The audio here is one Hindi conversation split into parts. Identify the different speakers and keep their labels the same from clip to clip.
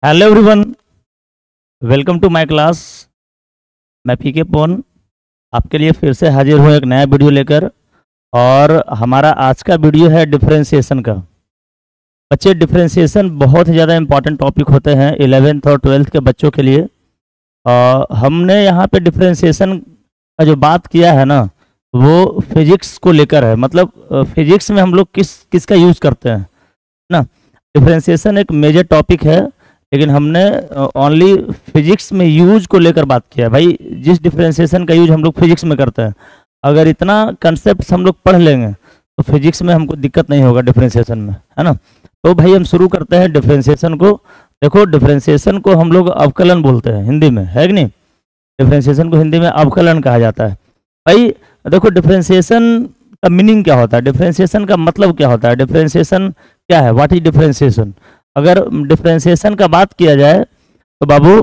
Speaker 1: Hello everyone, welcome to my class. मैं पीके पोन आपके लिए फिर से हाजिर हूँ एक नया वीडियो लेकर। और हमारा आज का वीडियो है डिफरेंशिएशन का। बच्चे, डिफरेंशिएशन बहुत ही ज़्यादा इंपॉर्टेंट टॉपिक होते हैं 11th और 12th के बच्चों के लिए। हमने यहाँ पे डिफरेंशिएशन का जो बात किया है ना, वो फिजिक्स को लेकर है। मतलब फिजिक्स में हम लोग किसका यूज़ करते हैं ना। डिफरेंशिएशन एक मेजर टॉपिक है, लेकिन हमने ओनली फिजिक्स में यूज को लेकर बात किया है। भाई, जिस डिफरेंशिएशन का यूज हम लोग फिजिक्स में करते हैं, अगर इतना कंसेप्ट हम लोग पढ़ लेंगे तो फिजिक्स में हमको दिक्कत नहीं होगा डिफरेंशिएशन में, है ना। तो भाई हम शुरू करते हैं डिफरेंशिएशन को। देखो, डिफरेंशिएशन को हम लोग अवकलन बोलते हैं हिंदी में, है कि नहीं। डिफरेंशिएशन को हिंदी में अवकलन कहा जाता है। भाई देखो, डिफरेंशिएशन का मीनिंग क्या होता है, डिफरेंशिएशन का मतलब क्या होता है, डिफरेंशिएशन क्या है, व्हाट इज डिफरेंशिएशन। अगर डिफरेंशिएशन का बात किया जाए तो बाबू,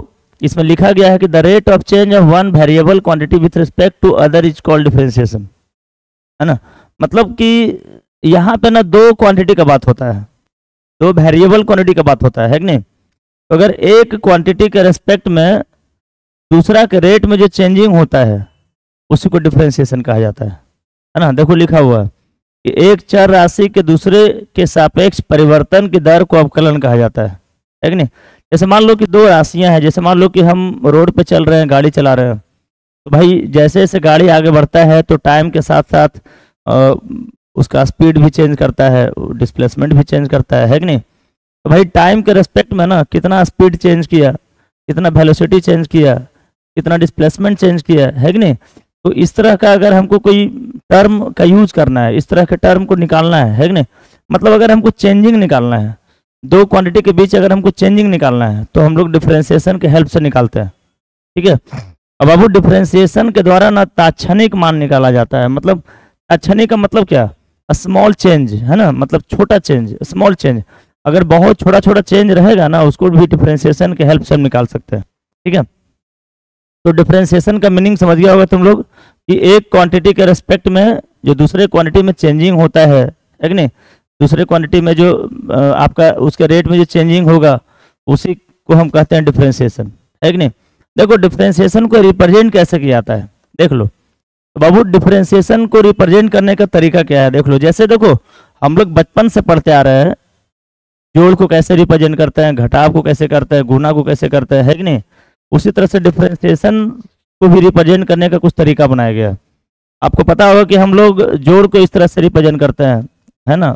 Speaker 1: इसमें लिखा गया है कि the rate of change of one variable quantity with respect to other is called differentiation, है ना। मतलब कि यहाँ पे ना दो क्वांटिटी का बात होता है, दो वेरिएबल क्वांटिटी का बात होता है कि नहीं। तो अगर एक क्वांटिटी के रेस्पेक्ट में दूसरा के रेट में जो चेंजिंग होता है, उसी को डिफरेंशिएशन कहा जाता है ना। देखो लिखा हुआ है कि एक चर राशि के दूसरे के सापेक्ष परिवर्तन की दर को अवकलन कहा जाता है कि नहीं। जैसे मान लो कि दो राशियां हैं, जैसे मान लो कि हम रोड पे चल रहे हैं, गाड़ी चला रहे हैं, तो भाई जैसे जैसे गाड़ी आगे बढ़ता है तो टाइम के साथ साथ उसका स्पीड भी चेंज करता है, डिस्प्लेसमेंट भी चेंज करता है कि नहीं। तो भाई टाइम के रेस्पेक्ट में ना कितना स्पीड चेंज किया, कितना वेलोसिटी चेंज किया, कितना डिस्प्लेसमेंट चेंज किया, है कि नहीं। तो इस तरह का अगर हमको कोई टर्म का यूज करना है, इस तरह के टर्म को निकालना है कि नहीं। मतलब अगर हमको चेंजिंग निकालना है, दो क्वांटिटी के बीच अगर हमको चेंजिंग निकालना है, तो हम लोग डिफरेंशिएशन के हेल्प से निकालते हैं, ठीक है। अब बाबू, डिफरेंशिएशन के द्वारा ना तात्क्षणिक मान निकाला जाता है। मतलब तात्क्षणिक का मतलब क्या, स्मॉल चेंज, है ना। मतलब छोटा चेंज, स्मॉल चेंज। अगर बहुत छोटा छोटा चेंज रहेगा ना, उसको भी डिफरेंशिएशन के हेल्प से हम निकाल सकते हैं, ठीक है। तो डिफरेंशिएशन का मीनिंग समझ गया होगा तुम लोग कि एक क्वांटिटी के रेस्पेक्ट में जो दूसरे क्वांटिटी में चेंजिंग होता है कि नहीं, दूसरे क्वांटिटी में जो आपका उसके रेट में जो चेंजिंग होगा, उसी को हम कहते हैं डिफरेंशिएशन, है कि नहीं। देखो, डिफरेंशिएशन को रिप्रेजेंट कैसे किया जाता है, देख लो। तो बाबू, डिफरेंशिएशन को रिप्रेजेंट करने का तरीका क्या है, देख लो। जैसे देखो, हम लोग बचपन से पढ़ते आ रहे हैं, जोड़ को कैसे रिप्रेजेंट करते हैं, घटाव को कैसे करते हैं, गुणा को कैसे करते हैं, है कि नहीं। उसी तरह से डिफरेंशिएशन को भी रिप्रेजेंट करने का कुछ तरीका बनाया गया। आपको पता होगा कि हम लोग जोड़ को इस तरह से रिप्रेजेंट करते हैं, है ना।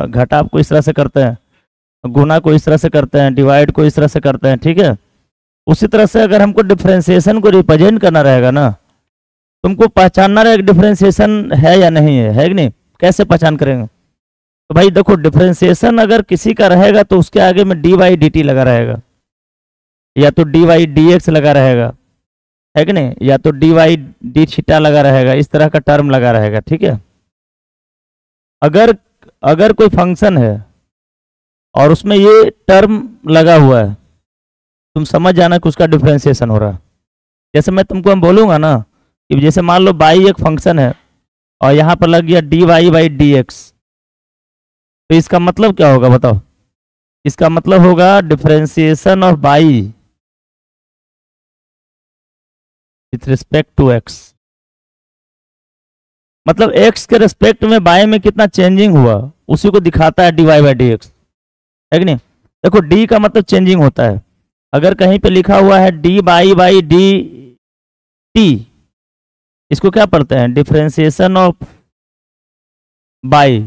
Speaker 1: घटाव को इस तरह से करते हैं, गुणा को इस तरह से करते हैं, डिवाइड को इस तरह से करते हैं, ठीक है। उसी तरह से अगर हमको डिफरेंशिएशन को रिप्रेजेंट करना रहेगा ना, तुमको पहचानना रहेगा डिफरेंशिएशन है या नहीं है कि नहीं। कैसे पहचान करेंगे, तो भाई देखो, डिफरेंशिएशन अगर किसी का रहेगा तो उसके आगे में डी वाई डी टी लगा रहेगा, या तो डी वाई डी एक्स लगा रहेगा, है कि नहीं, या तो डी वाई डी थीटा लगा रहेगा, इस तरह का टर्म लगा रहेगा, ठीक है। अगर अगर कोई फंक्शन है और उसमें ये टर्म लगा हुआ है, तुम समझ जाना कि उसका डिफरेंशिएशन हो रहा है। जैसे मैं तुमको हम बोलूंगा ना कि जैसे मान लो बाई एक फंक्शन है और यहाँ पर लग गया d Y by D x, तो इसका मतलब क्या होगा बताओ। इसका मतलब होगा differentiation of by with respect to x. मतलब एक्स के रिस्पेक्ट में बाय में कितना चेंजिंग हुआ, उसी को दिखाता है D Y by D x, है कि नहीं। देखो, डी का मतलब चेंजिंग होता है। अगर कहीं पे लिखा हुआ है d y by d t, इसको क्या पढ़ते हैं, differentiation of by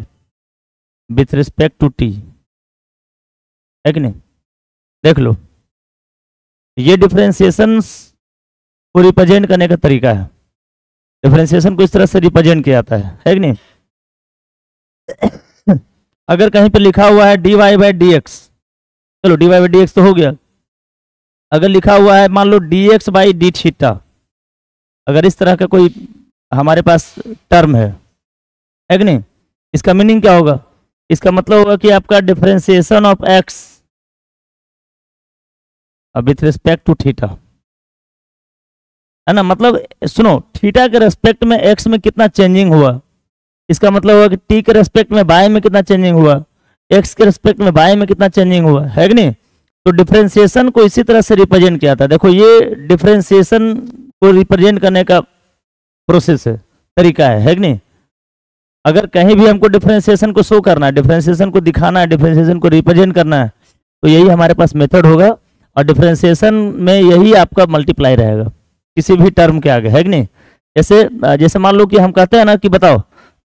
Speaker 1: with respect to t, है कि नहीं। देख लो, ये डिफरेंशिएशन को रिप्रेजेंट करने का तरीका है। डिफरेंशिएशन को इस तरह से रिप्रेजेंट किया जाता है कि नहीं। अगर कहीं पे लिखा हुआ है D Y by D X, चलो D Y by D x तो हो गया। अगर लिखा हुआ है मान लो D X by D theta, अगर इस तरह का कोई हमारे पास टर्म है कि नहीं, इसका मीनिंग क्या होगा। इसका मतलब होगा कि आपका differentiation of x with respect to theta, है ना। मतलब सुनो, थीटा के रेस्पेक्ट में एक्स में कितना चेंजिंग हुआ, इसका मतलब होगा कि टी के रेस्पेक्ट में बाय में कितना चेंजिंग हुआ, एक्स के रेस्पेक्ट में बाय में कितना चेंजिंग हुआ, है कि नहीं। तो डिफरेंशिएशन को इसी तरह से रिप्रेजेंट किया था। देखो ये डिफरेंशिएशन को रिप्रेजेंट करने का प्रोसेस है, तरीका है कि नहीं। अगर कहीं भी हमको डिफरेंशिएशन को शो करना है, डिफरेंशिएशन को दिखाना है, डिफरेंशिएशन को रिप्रेजेंट करना है, तो यही हमारे पास मेथड होगा। और डिफरेंशिएशन में यही आपका मल्टीप्लाई रहेगा किसी भी टर्म के आगे, है कि नहीं। जैसे मान लो कि हम कहते हैं ना कि बताओ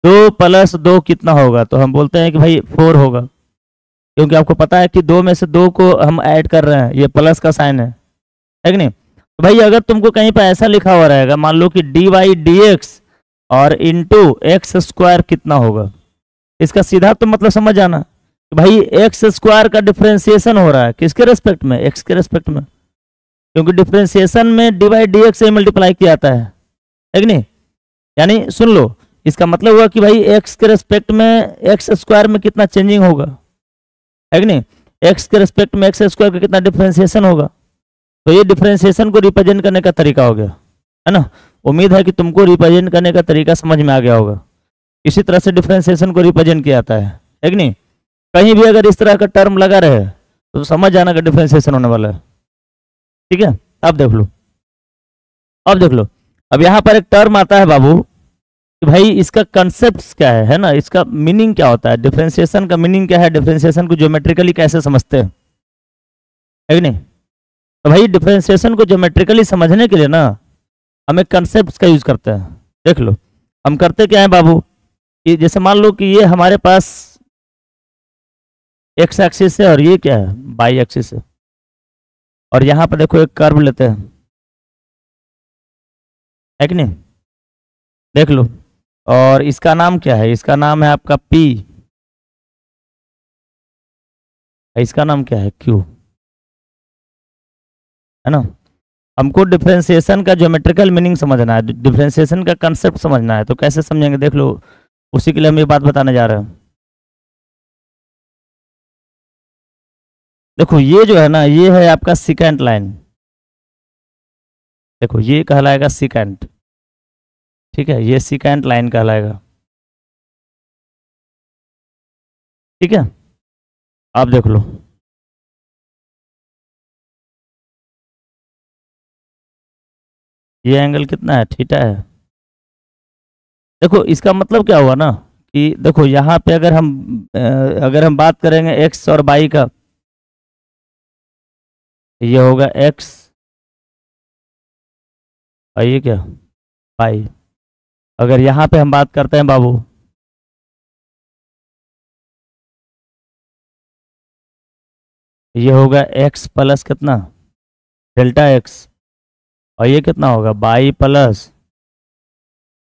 Speaker 1: 2 + 2 कितना होगा, तो हम बोलते हैं कि भाई 4 होगा, क्योंकि आपको पता है कि 2 में से 2 को हम ऐड कर रहे हैं, ये प्लस का साइन है कि नहीं। तो भाई अगर तुमको कहीं पर ऐसा लिखा हुआ रहेगा, मान लो कि dy/dx और इंटू x² कितना होगा, इसका सीधा तो मतलब समझ जाना कि भाई x² का डिफरेंशिएशन हो रहा है किसके रेस्पेक्ट में, x के रेस्पेक्ट में, क्योंकि डिफरेंशिएशन में dy/dx से मल्टीप्लाई किया जाता है कि नहीं। यानी सुन लो, इसका मतलब हुआ कि भाई x के रेस्पेक्ट में x² में कितना चेंजिंग होगा, है कि नहीं। x के रेस्पेक्ट में x² का कितना डिफरेंशिएशन होगा, तो ये डिफरेंशिएशन को रिप्रेजेंट करने का तरीका हो गया, है ना। उम्मीद है कि तुमको रिप्रेजेंट करने का तरीका समझ में आ गया होगा। इसी तरह से डिफरेंशिएशन को रिप्रेजेंट किया जाता है कि नहीं। कहीं भी अगर इस तरह का टर्म लगा रहे तो समझ जाना कि डिफरेंशिएशन होने वाला है, ठीक है। अब देख लो, अब यहाँ पर एक टर्म आता है बाबू कि भाई इसका कंसेप्ट क्या है ना, इसका मीनिंग क्या होता है, डिफरेंशिएशन का मीनिंग क्या है, डिफरेंशिएशन को ज्योमेट्रिकली कैसे समझते हैं, है कि नहीं। तो भाई डिफरेंशिएशन को ज्योमेट्रिकली समझने के लिए ना हम एक कंसेप्ट का यूज करते हैं। देख लो हम करते क्या है बाबू, कि जैसे मान लो कि ये हमारे पास एक्स एक्सिस है और ये क्या है, वाई एक्सिस है, और यहाँ पर देखो एक कर्व लेते हैं, है कि नहीं। देख लो, और इसका नाम क्या है, इसका नाम है आपका P, इसका नाम क्या है Q, है ना। हमको डिफरेंशिएशन का ज्योमेट्रिकल मीनिंग समझना है, डिफरेंशिएशन का कंसेप्ट समझना है, तो कैसे समझेंगे देख लो, उसी के लिए हम ये बात बताने जा रहे हैं। देखो ये जो है ना, ये है आपका सेकेंड लाइन, देखो ये कहलाएगा सेकेंड, ठीक है, ये सेकेंड लाइन कहलाएगा, ठीक है। आप देख लो, ये एंगल कितना है, थीटा है। देखो इसका मतलब क्या हुआ ना कि देखो यहाँ पे अगर हम बात करेंगे एक्स और वाई का, ये होगा एक्स और ये क्या वाई। अगर यहाँ पे हम बात करते हैं बाबू, ये होगा एक्स प्लस कितना डेल्टा एक्स, और ये कितना होगा वाई प्लस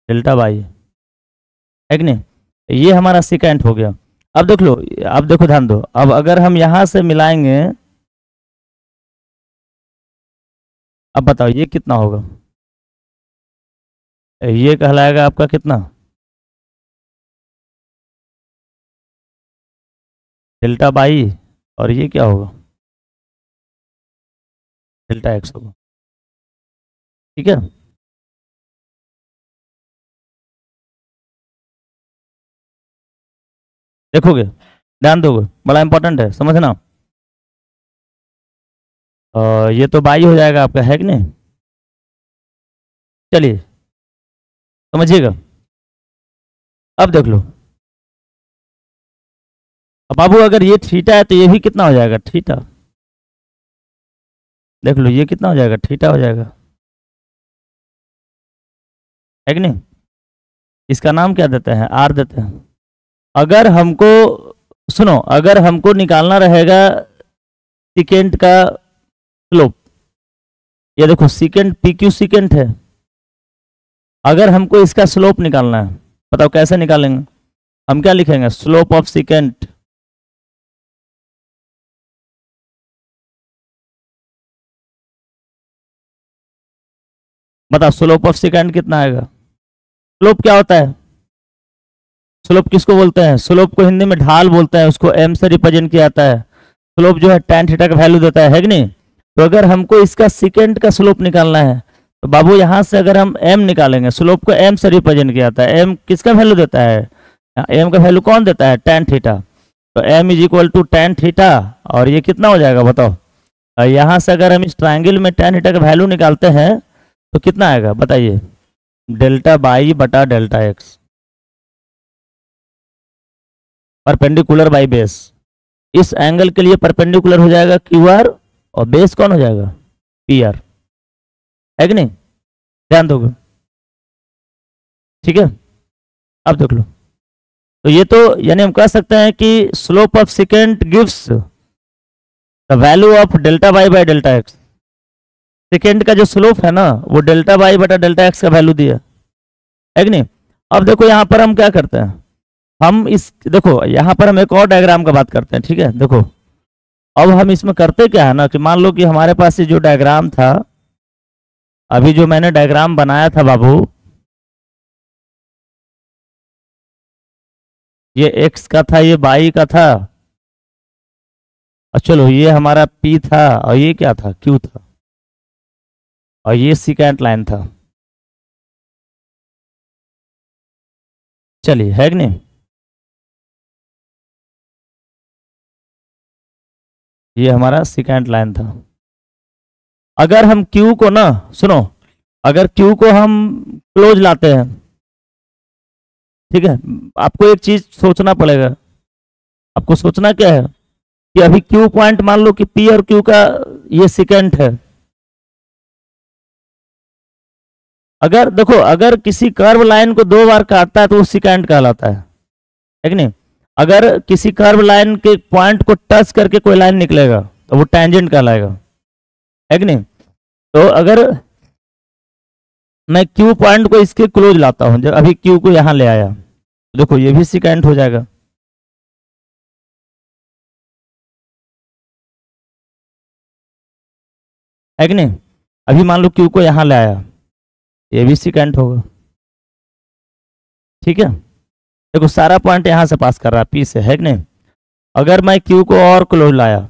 Speaker 1: डेल्टा वाई, है कि नहीं। ये हमारा सेकेंड हो गया। अब देख लो, अब देखो ध्यान दो, अब अगर हम यहाँ से मिलाएंगे, अब बताओ ये कितना होगा, ये कहलाएगा आपका कितना डेल्टा वाई, और ये क्या होगा डेल्टा एक्स होगा, ठीक है। देखोगे, ध्यान दोगे, बड़ा इंपॉर्टेंट है समझना। ये तो वाई हो जाएगा आपका, है कि नहीं। चलिए समझिएगा, अब देख लो, अब बाबू अगर ये थीटा है तो ये भी कितना हो जाएगा थीटा, देख लो ये कितना हो जाएगा थीटा हो जाएगा, है कि नहीं। इसका नाम क्या देते हैं, आर देते हैं। अगर हमको सुनो, अगर हमको निकालना रहेगा सीकेंट का स्लोप, ये देखो सीकेंट पी क्यू सीकेंट है, अगर हमको इसका स्लोप निकालना है, बताओ कैसे निकालेंगे। हम क्या लिखेंगे, स्लोप ऑफ सीकेंट, बताओ स्लोप ऑफ सीकेंट कितना आएगा। स्लोप क्या होता है, स्लोप किसको बोलते हैं, स्लोप को हिंदी में ढाल बोलते हैं, उसको एम से रिप्रेजेंट किया जाता है। स्लोप जो है tan थीटा का वैल्यू देता है कि नहीं। तो अगर हमको इसका सीकेंट का स्लोप निकालना है तो बाबू यहाँ से अगर हम m निकालेंगे, स्लोप को m से रिप्रेजेंट किया जाता है, m किसका वैल्यू देता है, m का वैल्यू कौन देता है tan थीटा। तो m is equal to tan theta, और ये कितना हो जाएगा बताओ, और यहाँ से अगर हम इस ट्रायंगल में tan थीटा का वैल्यू निकालते हैं तो कितना आएगा बताइए, डेल्टा बाई बटा delta x perpendicular by base. इस एंगल के लिए परपेंडिकुलर हो जाएगा क्यू आर और बेस कौन हो जाएगा पी आर, है कि नहीं, ध्यान दोगे, ठीक है। अब देख लो, तो ये तो यानी हम कह सकते हैं कि slope of second gives the value of delta y by delta x. Second का जो स्लोप है ना वो डेल्टा वाई बटा डेल्टा एक्स का वैल्यू दिया, है कि नहीं। अब देखो यहाँ पर हम क्या करते हैं, हम इस देखो यहाँ पर हम एक और डायग्राम का बात करते हैं, ठीक है। देखो अब हम इसमें करते क्या है ना कि मान लो कि हमारे पास ये जो डायग्राम था, अभी जो मैंने डायग्राम बनाया था बाबू, ये एक्स का था, ये वाई का था, और चलो ये हमारा पी था और ये क्या था क्यू था, और ये सिकेंट लाइन था, चलिए, है कि नहीं। ये हमारा सिकेंट लाइन था। अगर हम क्यू को ना सुनो, अगर क्यू को हम क्लोज लाते हैं, ठीक है, आपको एक चीज सोचना पड़ेगा। आपको सोचना क्या है कि अभी क्यू पॉइंट मान लो कि पी और क्यू का ये सिकेंट है। अगर देखो अगर किसी कर्व लाइन को 2 बार काटता है तो वो सिकेंट कहलाता है कि नहीं। अगर किसी कर्व लाइन के पॉइंट को टच करके कोई लाइन निकलेगा तो वो टेंजेंट कहलाएगा, है कि नहीं। तो अगर मैं क्यू पॉइंट को इसके क्लोज लाता हूं, जब अभी क्यू को यहां ले आया, तो देखो ये भी सिकेंट हो जाएगा, है कि नहीं। अभी मान लो क्यू को यहां ले आया, ये भी सिकेंट होगा, ठीक है। देखो सारा पॉइंट यहां से पास कर रहा है पी से, है कि नहीं। अगर मैं क्यू को और क्लोज लाया,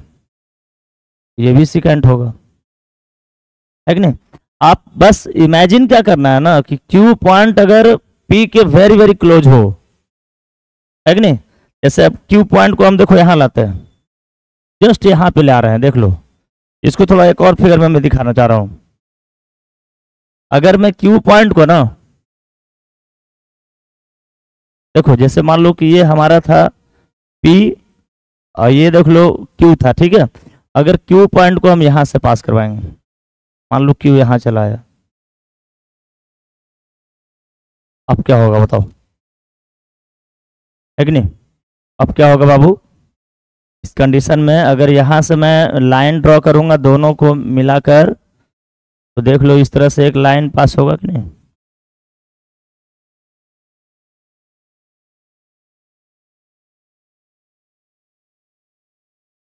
Speaker 1: ये भी सिकेंट होगा, है कि नहीं। आप बस इमेजिन क्या करना है ना कि क्यू पॉइंट अगर पी के वेरी वेरी क्लोज हो, है कि नहीं। जैसे अब क्यू पॉइंट को हम देखो यहां लाते हैं, जस्ट यहां पे ले आ रहे हैं, देख लो इसको थोड़ा एक और फिगर में मैं दिखाना चाह रहा हूं। अगर मैं क्यू पॉइंट को ना देखो, जैसे मान लो कि ये हमारा था P और ये देख लो Q था, ठीक है। अगर Q पॉइंट को हम यहां से पास करवाएंगे, मान लो Q यहां चला आया, अब क्या होगा बताओ, है कि नहीं। अब क्या होगा बाबू, इस कंडीशन में अगर यहां से मैं लाइन ड्रॉ करूंगा दोनों को मिलाकर, तो देख लो इस तरह से एक लाइन पास होगा कि नहीं।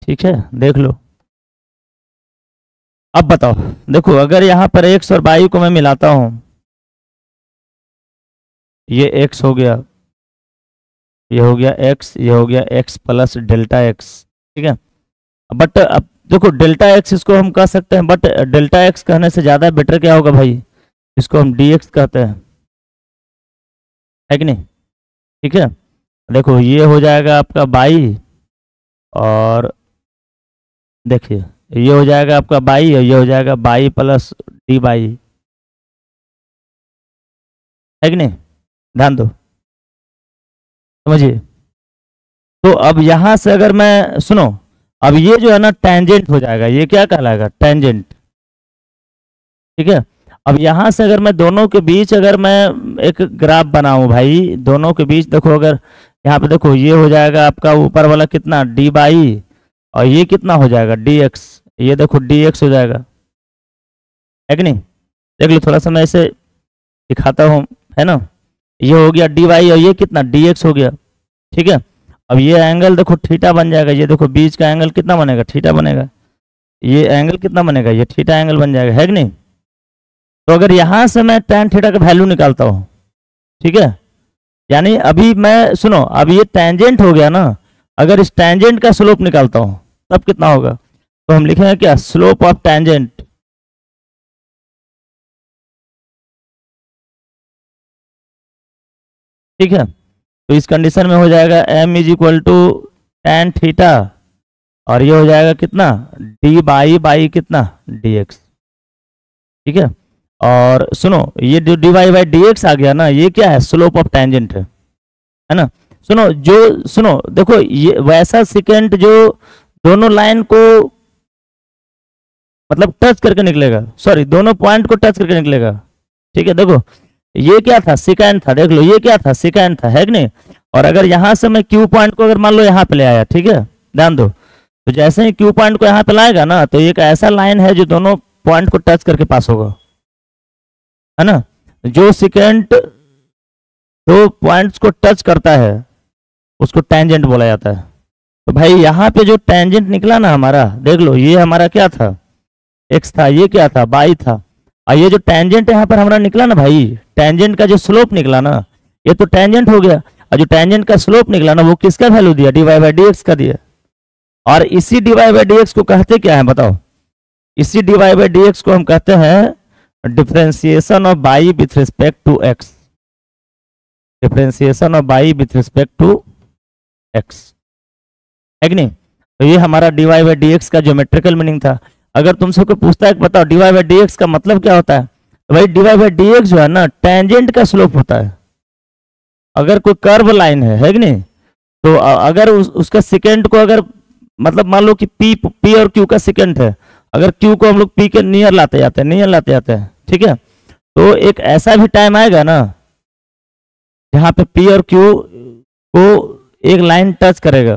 Speaker 1: ठीक है, देख लो। अब बताओ, देखो अगर यहाँ पर एक्स और वाई को मैं मिलाता हूं, ये एक्स हो गया, ये हो गया एक्स, ये हो गया एक्स प्लस डेल्टा एक्स, ठीक है। बट अब देखो डेल्टा एक्स इसको हम कह सकते हैं, बट डेल्टा एक्स कहने से ज़्यादा बेटर क्या होगा भाई, इसको हम डी एक्स कहते हैं, है कि नहीं। ठीक है, देखो ये हो जाएगा आपका बाई, और देखिए ये हो जाएगा आपका बाई और ये हो जाएगा बाई प्लस डी बाई, है कि नहीं, ध्यान दो, समझिए। तो अब यहां से अगर मैं सुनो, अब ये जो है ना टेंजेंट हो जाएगा, ये क्या कहलाएगा टेंजेंट, ठीक है। अब यहां से अगर मैं दोनों के बीच अगर मैं एक ग्राफ बनाऊं भाई, दोनों के बीच देखो, अगर यहाँ पे देखो ये हो जाएगा आपका ऊपर वाला कितना डी बाई, और ये कितना हो जाएगा डी एक्स, ये देखो डी एक्स हो जाएगा, है कि नहीं। देख लो थोड़ा सा मैं इसे दिखाता हूँ, है ना। ये हो गया डी वाई और ये कितना डी एक्स हो गया, ठीक है। अब ये एंगल देखो थीटा बन जाएगा, ये देखो बीच का एंगल कितना बनेगा थीटा बनेगा, ये एंगल कितना बनेगा ये थीटा एंगल बन जाएगा, है कि नहीं। तो अगर यहां से मैं tan थीटा का वैल्यू निकालता हूं, ठीक है, यानी अभी मैं सुनो, अब ये टेंजेंट हो गया ना, अगर इस टेंजेंट का स्लोप निकालता हूं तब कितना होगा, तो हम लिखेंगे क्या स्लोप ऑफ टेंजेंट, ठीक है। तो इस कंडीशन में हो जाएगा m is equal to tan theta और ये हो जाएगा कितना, डी बाई कितना, डी एक्स। ठीक है, और सुनो ये जो D Y by D X आ गया ना, ये क्या है, स्लोप ऑफ टेंजेंट है ना। सुनो देखो, ये वैसा सेकेंड जो दोनों लाइन को मतलब टच करके निकलेगा, सॉरी दोनों पॉइंट को टच करके निकलेगा। ठीक है, देखो ये क्या था, सेकेंड था, देख लो ये क्या था, सेकेंड था, है कि नहीं। और अगर यहां से मैं क्यू पॉइंट को अगर मान लो यहाँ पे ले आया, ठीक है, ध्यान दो, तो जैसे ही क्यू पॉइंट को यहाँ पे लाएगा ना, तो एक ऐसा लाइन है जो दोनों पॉइंट को टच करके पास होगा, है ना। जो सेकेंड दो पॉइंट्स को टच करता है उसको टेंजेंट बोला जाता है। तो भाई यहाँ पे जो टेंजेंट निकला ना हमारा, देख लो ये हमारा क्या था, एक्स था, ये क्या था, बाई था। और ये जो टेंजेंट यहाँ पर हमारा निकला ना भाई, टेंजेंट का जो स्लोप निकला ना, ये तो टेंजेंट हो गया। और जो टेंजेंट का स्लोप निकला ना, वो किसका वैल्यू दिया, d Y by D x का दिया। और इसी d Y by D x को कहते क्या है बताओ, इसी d Y by D x को हम कहते हैं differentiation of by with respect to x, differentiation of by with respect to x, है कि नहीं। तो ये हमारा d Y by D x का ज्योमेट्रिकल मीनिंग था। अगर तुमसे कोई पूछता है कि बताओ D Y by D x का मतलब क्या होता है, तो भाई d Y by D x जो है ना, टेंजेंट का स्लोप होता है। अगर कोई कर्व लाइन है कि नहीं, तो अगर उसका सेकेंड को अगर मतलब मान लो कि पी और क्यू का सेकेंड है, अगर क्यू को हम लोग पी के नियर लाते जाते हैं, ठीक है, तो एक ऐसा भी टाइम आएगा ना जहां पे पी और क्यू को एक लाइन टच करेगा,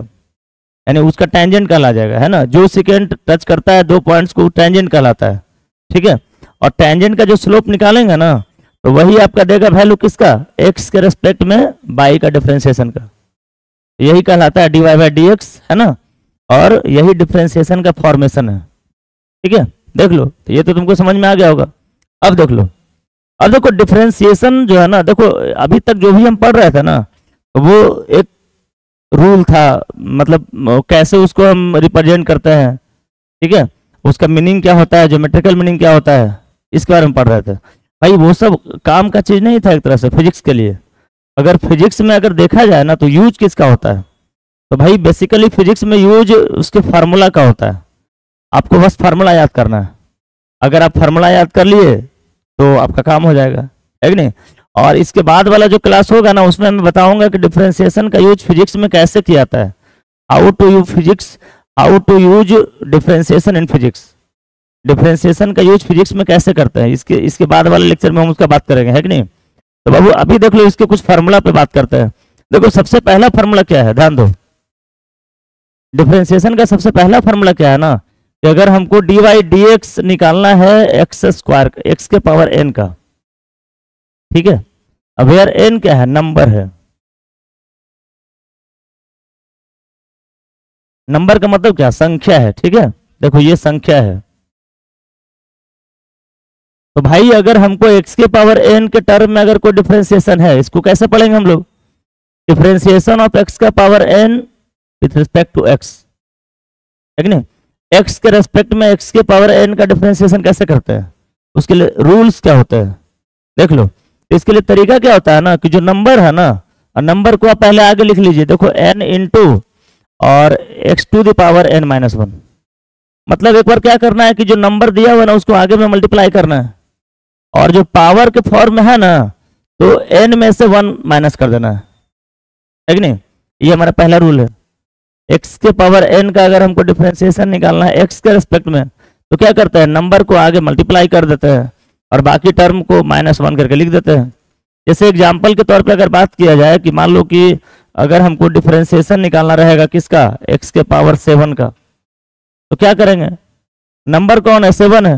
Speaker 1: यानी उसका टेंजेंट कहला जाएगा, है ना। जो सेकेंड टच करता है दो पॉइंट्स को टेंजेंट कहलाता है, ठीक है। और टेंजेंट का जो स्लोप निकालेंगे ना, तो वही आपका देगा वैल्यू किसका, एक्स के रेस्पेक्ट में बाई का डिफरेंशिएशन का, यही कहलाता है D Y by D x, है ना। और यही डिफरेंशिएशन का फॉर्मेशन है, ठीक है। देख लो, तो ये तो तुमको समझ में आ गया होगा। अब देख लो, अब देखो डिफरेंशिएशन जो है ना, देखो अभी तक जो भी हम पढ़ रहे थे ना, वो एक रूल था, मतलब कैसे उसको हम रिप्रेजेंट करते हैं, ठीक है, उसका मीनिंग क्या होता है, ज्योमेट्रिकल मीनिंग क्या होता है, इसके बारे में पढ़ रहे थे भाई। वो सब काम का चीज नहीं था एक तरह से फिजिक्स के लिए। अगर फिजिक्स में अगर देखा जाए ना, तो यूज किसका होता है, तो भाई बेसिकली फिजिक्स में यूज उसके फार्मूला का होता है। आपको बस फार्मूला याद करना है, अगर आप फार्मूला याद कर लिए तो आपका काम हो जाएगा, है कि नहीं। और इसके बाद वाला जो क्लास होगा ना, उसमें मैं बताऊंगा कि डिफरेंशिएशन का यूज फिजिक्स में कैसे किया जाता है, how to use differentiation in physics, differentiation का यूज फिजिक्स में कैसे करते हैं, इसके बाद वाले लेक्चर में हम उसका बात करेंगे, है कि नहीं। तो बाबू अभी देख लो, इसके कुछ फार्मूला पे बात करते हैं। देखो सबसे पहला फार्मूला क्या है, ध्यान दो, डिफरेंशिएशन का सबसे पहला फार्मूला क्या है ना, कि अगर हमको डी वाई डी एक्स निकालना है एक्स स्क्वायर, एक्स के पावर एन का, ठीक है। अब यार एन क्या है, नंबर है, नंबर का मतलब क्या, संख्या है, ठीक है। देखो ये संख्या है, तो भाई अगर हमको x के पावर n के टर्म में अगर कोई डिफरेंशिएशन है, इसको कैसे पढ़ेंगे हम लोग, डिफरेंशिएशन ऑफ x का power n with respect to x, है कि नहीं। x के रेस्पेक्ट में x के पावर n का डिफरेंशिएशन कैसे करते हैं, उसके लिए रूल्स क्या होते हैं, देख लो। इसके लिए तरीका क्या होता है ना, कि जो नंबर है ना, नंबर को आप पहले आगे लिख लीजिए, देखो n इंटू और x to the power n minus one, मतलब एक बार क्या करना है कि जो नंबर दिया हुआ ना उसको आगे में मल्टीप्लाई करना है, और जो पावर के फॉर्म में है ना, तो n में से 1 माइनस कर देना है कि नहीं। ये हमारा पहला रूल है। x के पावर n का अगर हमको डिफरेंशिएशन निकालना है x के रेस्पेक्ट में, तो क्या करते हैं, नंबर को आगे मल्टीप्लाई कर देते हैं और बाकी टर्म को -1 करके लिख देते हैं। जैसे एग्जाम्पल के तौर पे अगर बात किया जाए कि मान लो कि अगर हमको डिफरेंशिएशन निकालना रहेगा किसका, x के पावर 7 का, तो क्या करेंगे, नंबर कौन है, 7 है,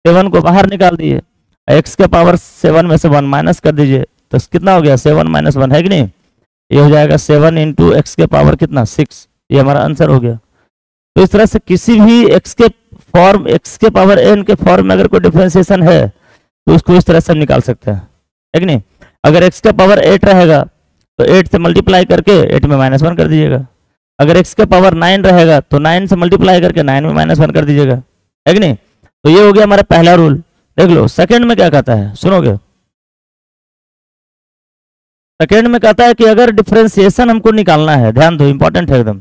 Speaker 1: 7 को बाहर निकाल दिए, x के पावर 7 में से 1 माइनस कर दीजिए, तो कितना हो गया, 7 - 1, है कि नहीं। ये हो जाएगा 7 इंटू एक्स के पावर कितना, 6, ये हमारा आंसर हो गया। तो इस तरह से किसी भी x के पावर n के फॉर्म में अगर कोई डिफरेंशिएशन है, तो उसको इस तरह से हम निकाल सकते हैं, है कि नहीं। अगर x का पावर 8 रहेगा, तो 8 से मल्टीप्लाई करके 8 में -1 कर दीजिएगा। अगर x का पावर 9 रहेगा, तो 9 से मल्टीप्लाई करके 9 में -1 कर दीजिएगा, है कि नहीं। तो ये हो गया हमारा पहला रूल। देख लो सेकंड में क्या कहता है, सुनोगे, सेकंड में कहता है कि अगर डिफरेंशिएशन हमको निकालना है, ध्यान दो इंपॉर्टेंट है एकदम,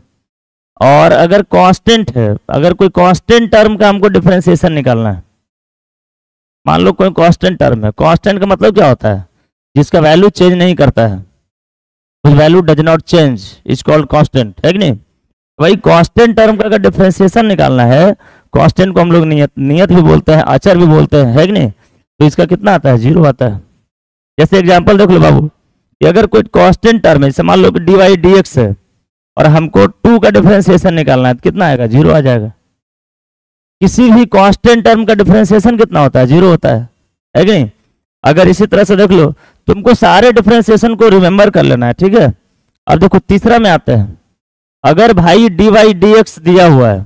Speaker 1: और अगर कांस्टेंट है, अगर कोई कांस्टेंट टर्म का हमको डिफरेंशिएशन निकालना है, मान लो कोई कांस्टेंट टर्म है, कांस्टेंट का मतलब क्या होता है, जिसका वैल्यू चेंज नहीं करता है, उस value does not change is called constant, है कि नहीं। वही कांस्टेंट टर्म का अगर डिफरेंशिएशन निकालना है, कांस्टेंट को हम लोग नियत भी बोलते हैं, अचर भी बोलते हैं, है कि नहीं, तो इसका कितना आता है, 0 आता है। जैसे एग्जांपल देख लो बाबू, कि अगर कोई कांस्टेंट टर्म है, जैसे मान लो कि dy dx है और हमको 2 का डिफरेंशिएशन निकालना है, तो कितना आएगा, 0 आ जाएगा। किसी भी कांस्टेंट टर्म का डिफरेंशिएशन कितना होता है, 0 होता है कि नहीं। अगर इसी तरह से देख लो, तुमको सारे डिफरेंशिएशन को रिमेंबर कर लेना है, ठीक है। अब देखो तीसरा में आते हैं, अगर भाई dy dx दिया हुआ है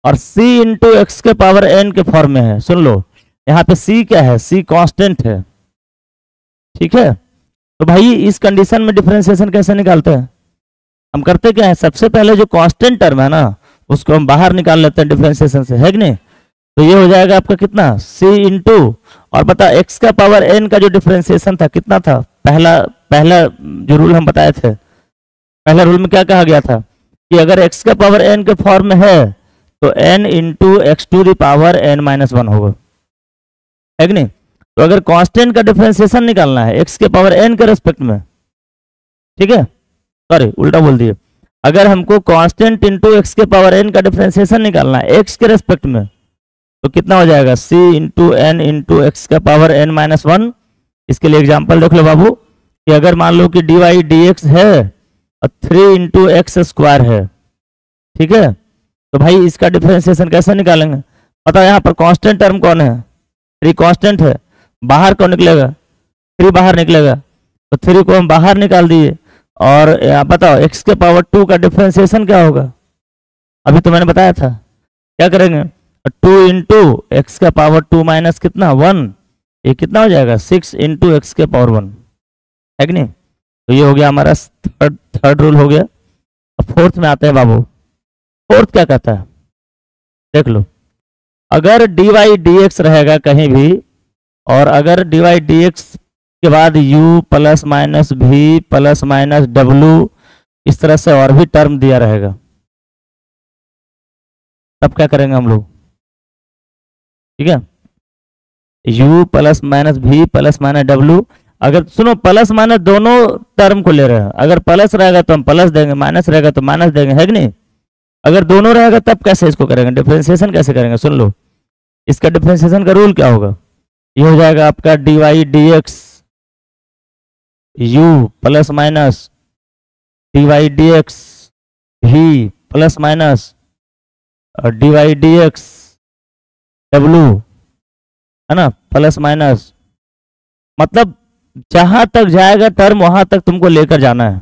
Speaker 1: और c इंटू एक्स के पावर n के फॉर्म में है, सुन लो यहाँ पे c क्या है, c कांस्टेंट है, ठीक है। तो भाई इस कंडीशन में डिफरेंशिएशन कैसे निकालते हैं, हम करते क्या है, सबसे पहले जो कांस्टेंट टर्म है ना, उसको हम बाहर निकाल लेते हैं डिफरेंशिएशन से, है कि नहीं। तो ये हो जाएगा आपका कितना, c इंटू, और बता x का पावर n का जो डिफरेंशिएशन था कितना था, पहला जो रूल हम बताए थे, पहला रूल में क्या कहा गया था कि अगर x का पावर n के फॉर्म में है तो n into x to the power n minus 1 होगा, है कि नहीं। तो अगर कांस्टेंट का डिफरेंशिएशन निकालना है x के पावर n के रेस्पेक्ट में, ठीक है, सॉरी उल्टा बोल दिए, अगर हमको कांस्टेंट इंटू एक्स के पावर n का डिफरेंशिएशन निकालना है x के रेस्पेक्ट में, तो कितना हो जाएगा, c into n into x का पावर n माइनस 1। इसके लिए एग्जांपल देख लो बाबू, कि अगर मान लो कि dy dx है और 3 इंटू एक्स स्क्वायर है, ठीक है, तो भाई इसका डिफरेंशिएशन कैसे निकालेंगे, पता है यहाँ पर कांस्टेंट टर्म कौन है, 3 कांस्टेंट है, बाहर कौन निकलेगा, 3 बाहर निकलेगा, तो 3 को हम बाहर निकाल दिए। और बताओ x के पावर 2 का डिफरेंशिएशन क्या होगा, अभी तो मैंने बताया था, क्या करेंगे, 2 इंटू एक्स का पावर 2 माइनस कितना 1, ये कितना हो जाएगा, 6 इंटू एक्स के पावर 1, है कि नहीं। तो ये हो गया हमारा थर्ड रूल हो गया। अब फोर्थ में आते हैं बाबू, फोर्थ क्या कहता है, देख लो, अगर dy dx रहेगा कहीं भी, और अगर dy dx के बाद u plus minus v plus minus w, इस तरह से और भी टर्म दिया रहेगा, तब क्या करेंगे हम लोग, ठीक है, u plus minus v plus minus w, अगर सुनो प्लस माइनस दोनों टर्म को ले रहे हैं, अगर प्लस रहेगा तो हम प्लस देंगे, माइनस रहेगा तो माइनस देंगे, है कि नहीं। अगर दोनों रहेगा तब कैसे इसको करेंगे, डिफरेंशिएशन कैसे करेंगे, सुन लो, इसका डिफरेंशिएशन का रूल क्या होगा, ये हो जाएगा आपका dy dx u plus minus dy dx v plus minus dy dx w, है ना, प्लस माइनस, मतलब जहां तक जाएगा टर्म वहां तक तुमको लेकर जाना है।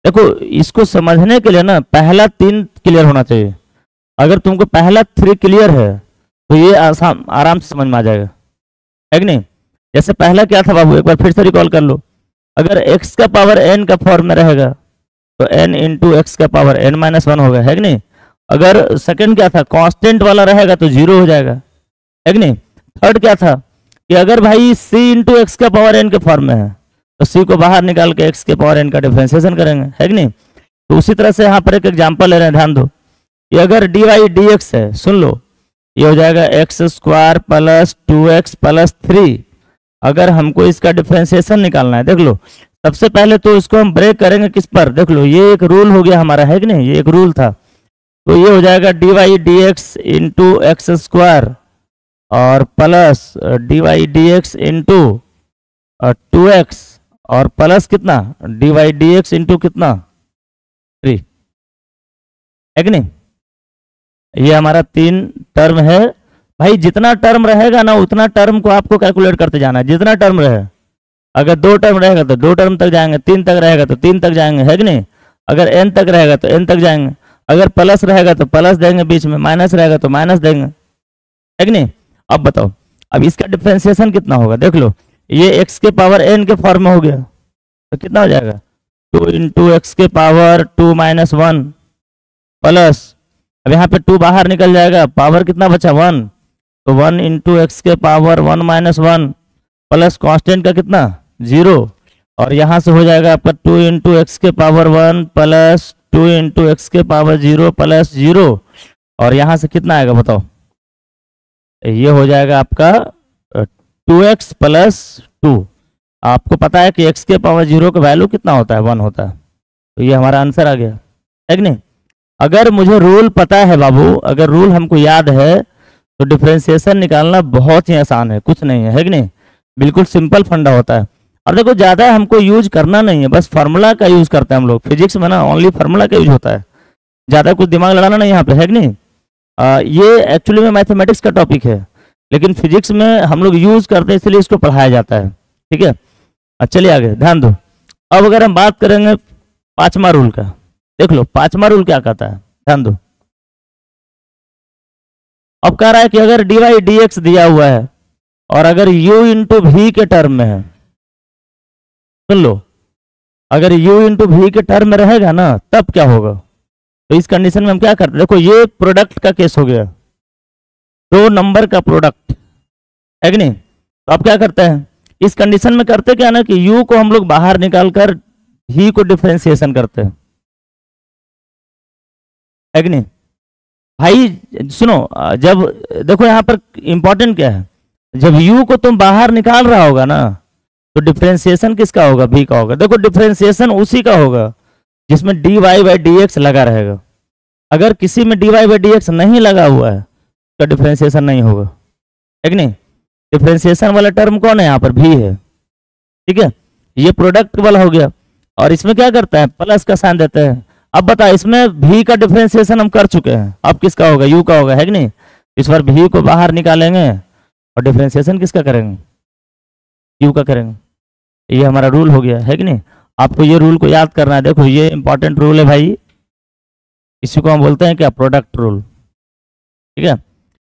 Speaker 1: देखो इसको समझने के लिए ना पहला 3 क्लियर होना चाहिए, अगर तुमको पहला 3 क्लियर है तो ये आराम से समझ में आ जाएगा, है कि नहीं। जैसे पहला क्या था बाबू, एक बार फिर से रिकॉल कर लो, अगर x का पावर n का फॉर्म में रहेगा तो n इंटू एक्स का पावर n माइनस 1 होगा, है कि नहीं। अगर सेकंड क्या था, कांस्टेंट वाला रहेगा तो 0 हो जाएगा, है कि नहीं। थर्ड क्या था कि अगर भाई c इंटू एक्स का पावर n के फॉर्म में है तो c को बाहर निकाल के x के पावर n का डिफरेंशिएशन करेंगे, है कि नहीं। तो उसी तरह से यहाँ पर एक एग्जांपल ले रहे हैं, ध्यान दो, कि अगर dy dx है, सुन लो, ये हो जाएगा x square plus 2x plus 3। अगर हमको इसका डिफरेंशिएशन निकालना है, देख लो, सबसे पहले तो इसको हम ब्रेक करेंगे किस पर, देख लो, ये एक रूल हो गया हमारा, है कि नहीं, ये एक रूल था। तो ये हो जाएगा dy dx into X square और plus dy dx into 2x और प्लस कितना dy dx इंटू कितना 3, है कि नहीं। ये हमारा 3 टर्म है भाई, जितना टर्म रहेगा ना उतना टर्म को आपको कैलकुलेट करते जाना है, जितना टर्म रहे। अगर 2 टर्म रहेगा तो 2 टर्म तक जाएंगे, 3 तक रहेगा तो 3 तक जाएंगे, है कि नहीं। अगर n तक रहेगा तो n तक जाएंगे, अगर प्लस रहेगा तो प्लस देंगे बीच में, माइनस रहेगा तो माइनस देंगे, है कि नहीं। अब बताओ, अब इसका डिफरेंशिएशन कितना होगा, देख लो, ये x के पावर n के फॉर्म में हो गया तो कितना हो जाएगा, 2 इंटू एक्स के पावर 2 माइनस 1 प्लस, अब यहाँ पे 2 बाहर निकल जाएगा, पावर कितना बचा 1, तो 1 इंटू एक्स के पावर 1 माइनस 1 प्लस कांस्टेंट का कितना 0, और यहाँ से हो जाएगा आपका 2 इंटू एक्स के पावर 1 प्लस 2 इंटू एक्स के पावर 0 प्लस 0, और यहाँ से कितना आएगा बताओ? ये हो जाएगा आपका 2x प्लस 2। आपको पता है कि x के पावर 0 का वैल्यू कितना होता है? 1 होता है। तो ये हमारा आंसर आ गया, है कि नहीं? अगर मुझे रूल पता है बाबू, अगर रूल हमको याद है तो डिफरेंशिएशन निकालना बहुत ही आसान है, कुछ नहीं है कि नहीं? बिल्कुल सिंपल फंडा होता है। और देखो ज़्यादा हमको यूज करना नहीं है, बस फार्मूला का यूज करते हैं हम लोग। फिजिक्स में ना ओनली फार्मूला का यूज होता है, ज़्यादा कुछ दिमाग लड़ाना नहीं यहाँ पे, है कि नहीं? ये एक्चुअली में मैथमेटिक्स का टॉपिक है, लेकिन फिजिक्स में हम लोग यूज करते हैं, इसलिए इसको पढ़ाया जाता है, ठीक है? चलिए आगे ध्यान दो। अब अगर हम बात करेंगे पांचवा रूल का, देख लो पांचवा रूल क्या कहता है, ध्यान दो। अब कह रहा है कि अगर dy dx दिया हुआ है और अगर u इंटू वी के टर्म में है, सुन लो, अगर u इंटू वी के टर्म में रहेगा ना तब क्या होगा? तो इस कंडीशन में हम क्या करते हैं? देखो ये प्रोडक्ट का केस हो गया, दो नंबर का प्रोडक्ट, है कि नहीं? तो आप क्या करते हैं इस कंडीशन में? करते क्या ना कि u को हम लोग बाहर निकालकर v को डिफरेंशिएशन करते हैं, है कि नहीं? भाई सुनो, जब देखो यहाँ पर इंपॉर्टेंट क्या है, जब u को तुम बाहर निकाल रहा होगा ना तो डिफरेंशिएशन किसका होगा? v का होगा। देखो डिफरेंशिएशन उसी का होगा जिसमें dy बाई dx लगा रहेगा। अगर किसी में dy बाई dx नहीं लगा हुआ है तो डिफरेंशिएशन नहीं होगा, है कि नहीं? डिफरेंशिएशन वाला टर्म कौन है यहाँ पर? v है, ठीक है? ये प्रोडक्ट वाला हो गया, और इसमें क्या करता है? प्लस का साइन देते हैं। अब बता, इसमें v का डिफरेंशिएशन हम कर चुके हैं, अब किसका होगा? u का होगा, है कि नहीं? इस बार v को बाहर निकालेंगे और डिफरेंशिएशन किसका करेंगे? u का करेंगे। ये हमारा रूल हो गया, है कि नहीं? आपको ये रूल को याद करना है। देखो ये इंपॉर्टेंट रूल है भाई, इसी को हम बोलते हैं क्या? प्रोडक्ट रूल, ठीक है?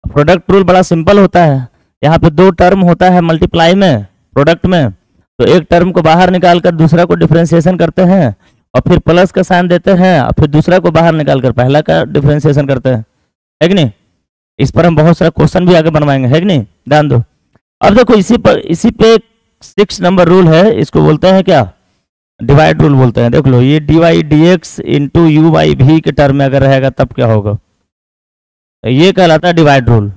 Speaker 1: प्रोडक्ट रूल बड़ा सिंपल होता है। यहाँ पे दो टर्म होता है मल्टीप्लाई में, प्रोडक्ट में, तो एक टर्म को बाहर निकाल कर दूसरा को डिफरेंशिएशन करते हैं और फिर प्लस का साइन देते हैं और फिर दूसरा को बाहर निकाल कर पहला का डिफरेंशिएशन करते हैं, है कि नहीं? इस पर हम बहुत सारा क्वेश्चन भी आगे बनवाएंगे, है कि नहीं? ध्यान दो। अब देखो इसी पे 6 नंबर रूल है, इसको बोलते हैं क्या? डिवाइड रूल बोलते हैं। देख लो ये dy dx into u by v के टर्म में अगर रहेगा तब क्या होगा? ये कहलाता है डिवाइड रूल।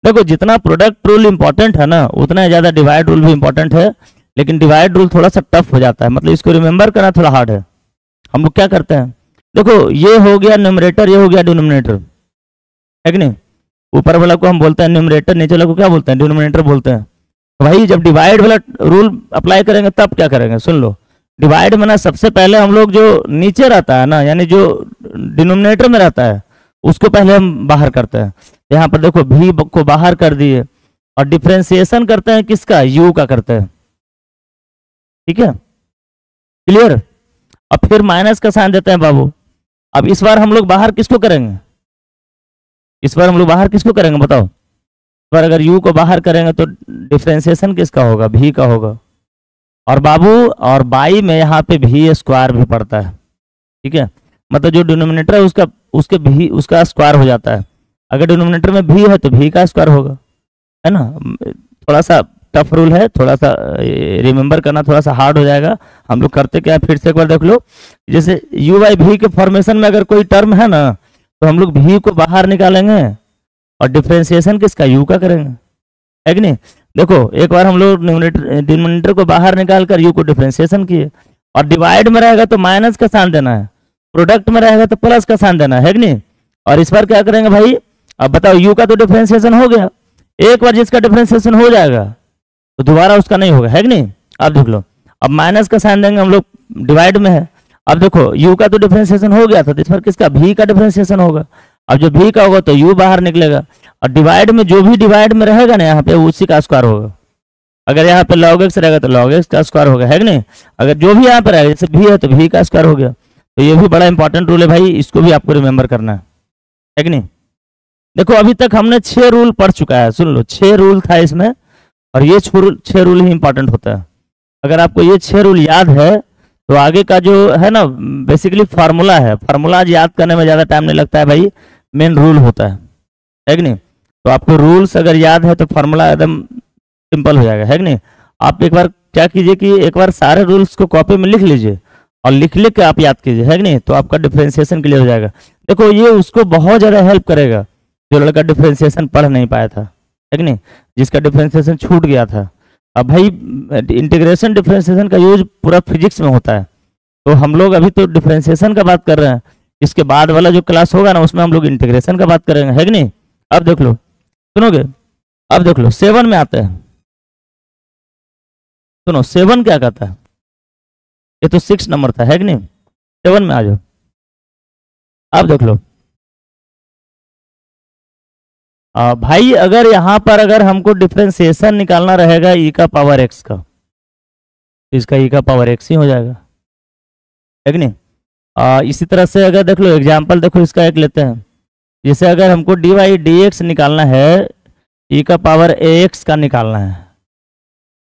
Speaker 1: देखो जितना प्रोडक्ट रूल इंपॉर्टेंट है ना उतना ज़्यादा डिवाइड रूल भी इंपॉर्टेंट है, लेकिन डिवाइड रूल थोड़ा सा टफ हो जाता है, मतलब इसको रिमेंबर करना थोड़ा हार्ड है। हम लोग क्या करते हैं, देखो ये हो गया न्यूमरेटर, ये हो गया डिनोमिनेटर, है कि नहीं? ऊपर वाला को हम बोलते हैं न्यूमरेटर, नीचे वाला को क्या बोलते हैं? डिनोमिनेटर बोलते हैं। तो भाई जब डिवाइड वाला रूल अप्लाई करेंगे तब क्या करेंगे? सुन लो, डिवाइड में ना सबसे पहले हम लोग जो नीचे रहता है ना, यानी जो डिनोमिनेटर में रहता है उसको पहले हम बाहर करते हैं। यहाँ पर देखो भी को बाहर कर दिए और डिफरेंशिएशन करते हैं किसका? u का करते हैं, ठीक है? क्लियर? अब फिर माइनस का साइन देते हैं बाबू। अब इस बार हम लोग बाहर किसको करेंगे? इस बार हम लोग बाहर किसको करेंगे बताओ? इस बार अगर u को बाहर करेंगे तो डिफरेंशिएशन किसका होगा? v का होगा। और बाबू और बाई में यहाँ पे भी स्क्वायर भी पड़ता है, ठीक है? मतलब जो डिनोमिनेटर है उसके भी उसका स्क्वायर हो जाता है। अगर डिनोमिनेटर में भी है तो भी का स्क्वायर होगा, है ना? थोड़ा सा टफ रूल है, थोड़ा सा रिमेंबर करना थोड़ा सा हार्ड हो जाएगा। हम लोग करते क्या है फिर से एक बार देख लो। जैसे u बाई वी के फॉर्मेशन में अगर कोई टर्म है ना तो हम लोग v को बाहर निकालेंगे और डिफरेंशिएशन किसका? u का करेंगे, है कि नहीं? देखो एक बार हम लोग डिनोमिनेटर को बाहर निकाल कर u को डिफरेंशिएशन किए, और डिवाइड में रहेगा तो माइनस का साइन देना है, प्रोडक्ट में रहेगा तो प्लस का साइन देना है कि नहीं? और इस बार क्या करेंगे भाई? अब बताओ u का तो डिफरेंशिएशन हो गया, एक बार जिसका डिफरेंशिएशन हो जाएगा तो दोबारा उसका नहीं होगा, है कि नहीं? अब देख लो, अब माइनस का साइन देंगे हम लोग, डिवाइड में है। अब देखो u का तो डिफरेंशिएशन हो गया था तो इस बार किसका? v का डिफरेंशिएशन होगा। अब जब v का होगा तो u बाहर निकलेगा, और डिवाइड में जो भी डिवाइड में रहेगा ना यहाँ पे उसी का स्क्वायर होगा। अगर यहाँ पे log x रहेगा तो log x का स्क्वायर होगा, है कि नहीं? अगर जो भी यहाँ पे रहेगा जैसे v है तो v का स्क्वायर हो गया। तो ये भी बड़ा इंपॉर्टेंट रूल है भाई, इसको भी आपको रिमेंबर करना है कि नहीं? देखो अभी तक हमने 6 रूल पढ़ चुका है, सुन लो 6 रूल था इसमें, और ये 6 रूल ही इंपॉर्टेंट होता है। अगर आपको ये 6 रूल याद है तो आगे का जो है ना बेसिकली फार्मूला है, फार्मूला याद करने में ज़्यादा टाइम नहीं लगता है भाई, मेन रूल होता है कि नहीं? तो आपको रूल्स अगर याद है तो फार्मूला एकदम सिंपल हो जाएगा, है कि नहीं? आप एक बार क्या कीजिए कि एक बार सारे रूल्स को कॉपी में लिख लीजिए और लिख लिख के आप याद कीजिए, है कि नहीं, तो आपका डिफरेंशिएशन क्लियर हो जाएगा। देखो ये उसको बहुत ज़्यादा हेल्प करेगा जो लड़का डिफरेंशिएशन पढ़ नहीं पाया था, है कि नहीं, जिसका डिफरेंशिएशन छूट गया था। अब भाई इंटीग्रेशन डिफरेंशिएशन का यूज पूरा फिजिक्स में होता है, तो हम लोग अभी तो डिफरेंशिएशन का बात कर रहे हैं, इसके बाद वाला जो क्लास होगा ना उसमें हम लोग इंटीग्रेशन का बात करेंगे, है कि नहीं। अब देख लो, सुनोगे, अब देख लो 7 में आता है, सुनो 7 क्या कहता है, ये तो 6 नंबर था, है कि नहीं। 7 में आ जाओ, अब देख लो भाई अगर यहाँ पर अगर हमको डिफरेंशिएशन निकालना रहेगा ई का पावर एक्स का, तो इसका ई का पावर एक्स ही हो जाएगा, है कि नहीं। इसी तरह से अगर देख लो एग्जाम्पल, देखो इसका एक लेते हैं, जैसे अगर हमको डी वाई डी एक्स निकालना है, ई का पावर ए एक्स का निकालना है,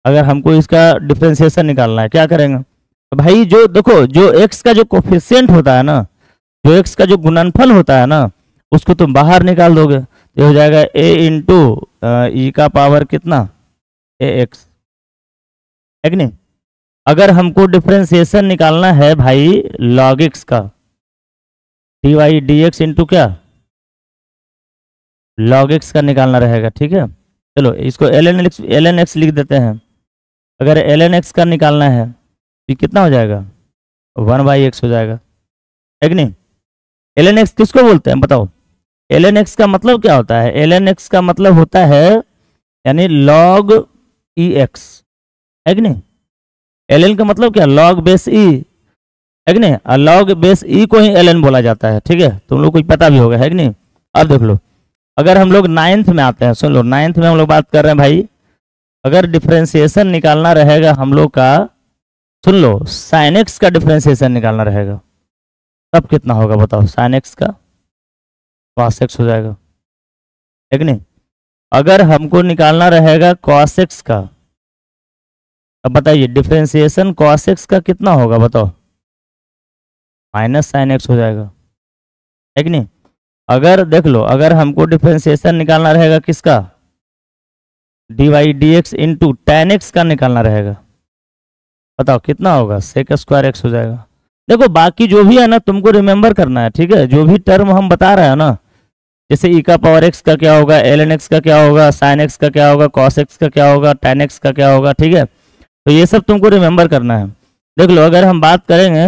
Speaker 1: अगर हमको इसका डिफरेंशिएशन निकालना है, क्या करेंगे, तो भाई जो देखो जो एक्स का जो कोफिशिएंट होता है ना, जो एक्स का जो गुणनफल होता है ना, उसको तुम बाहर निकाल दोगे, ये हो जाएगा ए इंटू ई का पावर कितना ए एक्स, है कि नहीं। अगर हमको डिफरेंशिएशन निकालना है भाई लॉग एक्स का, d Y D x into क्या लॉग एक्स का निकालना रहेगा, ठीक है। चलो इसको एल एन एक्स लिख देते हैं। अगर एल एन एक्स का निकालना है तो ये कितना हो जाएगा 1/x हो जाएगा, है कि नहीं। एल एन एक्स किसको बोलते हैं बताओ, एल एन एक्स का मतलब क्या होता है, एल एन एक्स का मतलब होता है यानी लॉग ई एक्स, है कि नहीं। एल एन का मतलब क्या, लॉग बेस ई, है कि नहीं, और लॉग बेस ई को ही एल एन बोला जाता है, ठीक है, तुम लोग को पता भी होगा, है कि नहीं। अब देख लो अगर हम लोग 9th में आते हैं, सुन लो 9th में हम लोग बात कर रहे हैं भाई, अगर डिफरेंशिएशन निकालना रहेगा हम लोग का, सुन लो साइन एक्स का डिफरेंशिएशन निकालना रहेगा, तब कितना होगा बताओ, साइन एक्स का कॉस एक्स हो जाएगा, है कि नहीं। अगर हमको निकालना रहेगा कॉस एक्स का, अब बताइए डिफरेंशिएशन कॉस एक्स का कितना होगा बताओ, माइनस साइन एक्स हो जाएगा, है कि नहीं। अगर देख लो अगर हमको डिफरेंशिएशन निकालना रहेगा किसका, d Y D x into tan x का निकालना रहेगा, बताओ कितना होगा, सेक स्क्वायर एक्स हो जाएगा। देखो बाकी जो भी है ना तुमको रिमेंबर करना है, ठीक है, जो भी टर्म हम बता रहे हैं ना, जैसे ई का पावर एक्स का क्या होगा, एल एन एक्स का क्या होगा, साइन एक्स का क्या होगा, कॉस एक्स का क्या होगा, टेन एक्स का क्या होगा, ठीक है, तो ये सब तुमको रिमेंबर करना है। देख लो अगर हम बात करेंगे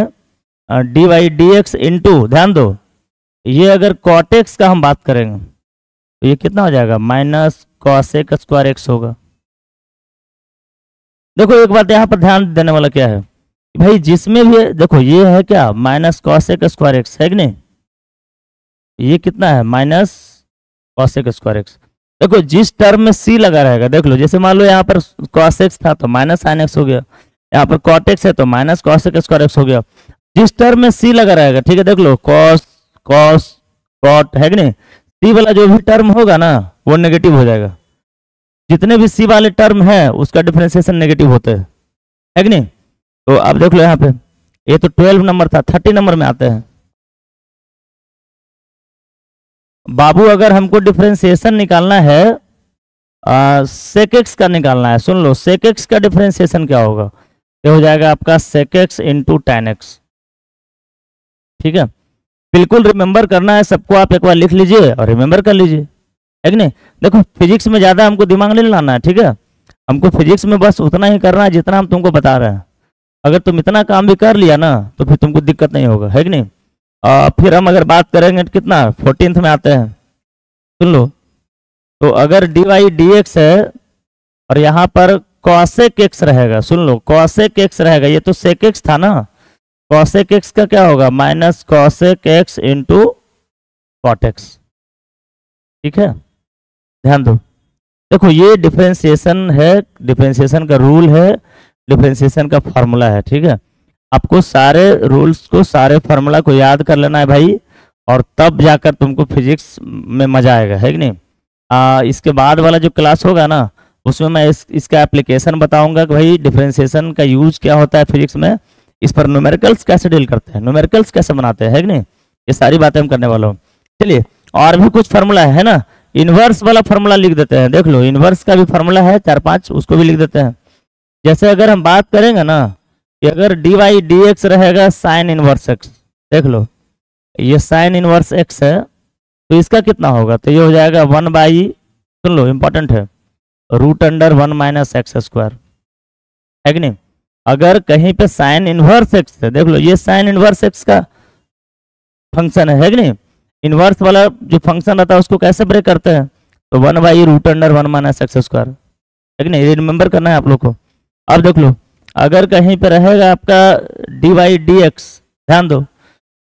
Speaker 1: d Y D x into, ध्यान दो ये अगर कॉट एक्स का हम बात करेंगे तो ये कितना हो जाएगा, माइनस कॉसेक स्क्वायर एक्स होगा। देखो एक बात यहाँ पर ध्यान देने वाला क्या है भाई, जिसमें भी देखो ये है क्या माइनस कॉसेक स्क्वायर एक्स, है कि नहीं, ये कितना है माइनस कॉसेक स्क्वायर एक्स। देखो जिस टर्म में सी लगा रहेगा, देख लो जैसे मान लो यहाँ पर कॉस एक्स था तो माइनस साइन एक्स हो गया, यहाँ पर कॉट एक्स है तो माइनस कॉसेक स्क्वायर एक्स हो गया, जिस टर्म में सी लगा रहेगा, ठीक है, देख लो कॉस कॉस कॉट, है कि नहीं, सी वाला जो भी टर्म होगा ना वो नेगेटिव हो जाएगा, जितने भी सी वाले टर्म है उसका डिफरेंशिएशन नेगेटिव होते हैं, है कि नहीं। तो अब देख लो यहाँ पे ये तो 12 नंबर था, 30 नंबर में आते हैं बाबू, अगर हमको डिफरेंशिएशन निकालना है सेक एक्स का निकालना है, सुन लो सेक एक्स का डिफरेंशिएशन क्या होगा, ये हो जाएगा आपका sec x into tan x, ठीक है। बिल्कुल रिमेंबर करना है सबको, आप एक बार लिख लीजिए और रिमेंबर कर लीजिए, है कि नहीं। देखो फिजिक्स में ज़्यादा हमको दिमाग नहीं लाना है, ठीक है, हमको फिजिक्स में बस उतना ही करना है जितना हम तुमको बता रहे हैं। अगर तुम इतना काम भी कर लिया ना तो फिर तुमको दिक्कत नहीं होगा, है कि नहीं। फिर हम अगर बात करेंगे तो कितना 14th में आते हैं, सुन लो, तो अगर डी वाई डी एक्स है और यहाँ पर कॉसेक एक्स रहेगा, सुन लो कॉसेक एक्स रहेगा, ये तो सेक एक्स था ना, कॉसेक एक्स का क्या होगा minus cosec x into cot x, ठीक है, ध्यान दो। देखो ये डिफरेंशिएशन है, डिफरेंशिएशन का रूल है, डिफरेंशिएशन का फार्मूला है, ठीक है। आपको सारे रूल्स को सारे फार्मूला को याद कर लेना है भाई, और तब जाकर तुमको फिजिक्स में मजा आएगा, है कि नहीं। इसके बाद वाला जो क्लास होगा ना उसमें मैं इसका एप्लीकेशन बताऊंगा कि भाई डिफरेंशिएशन का यूज क्या होता है फिजिक्स में, इस पर न्यूमेरिकल्स कैसे डील करते हैं, न्यूमेरिकल्स कैसे बनाते हैं, है कि नहीं, ये सारी बातें हम करने वाला हूँ। चलिए और भी कुछ फार्मूला है ना, इनवर्स वाला फार्मूला लिख देते हैं, देख लो इनवर्स का भी फार्मूला है 4-5, उसको भी लिख देते हैं। जैसे अगर हम बात करेंगे ना कि अगर डी वाई डी एक्स रहेगा साइन इनवर्स एक्स, देख लो ये साइन इनवर्स एक्स है, तो इसका कितना होगा, तो ये हो जाएगा 1/, सुन लो इंपॉर्टेंट है, √1 माइनस एक्स स्क्वायर, है कि नहीं। अगर कहीं पे साइन इनवर्स एक्स है, देख लो ये साइन इनवर्स एक्स का फंक्शन है कि नहीं। इनवर्स वाला जो फंक्शन रहता है उसको कैसे ब्रेक करते हैं, तो 1/√1 माइनस एक्स स्क्वायर, है कि नहीं, ये रिमेंबर करना है आप लोग को। अब देख लो अगर कहीं पे रहेगा आपका डी वाई डी एक्स, ध्यान दो,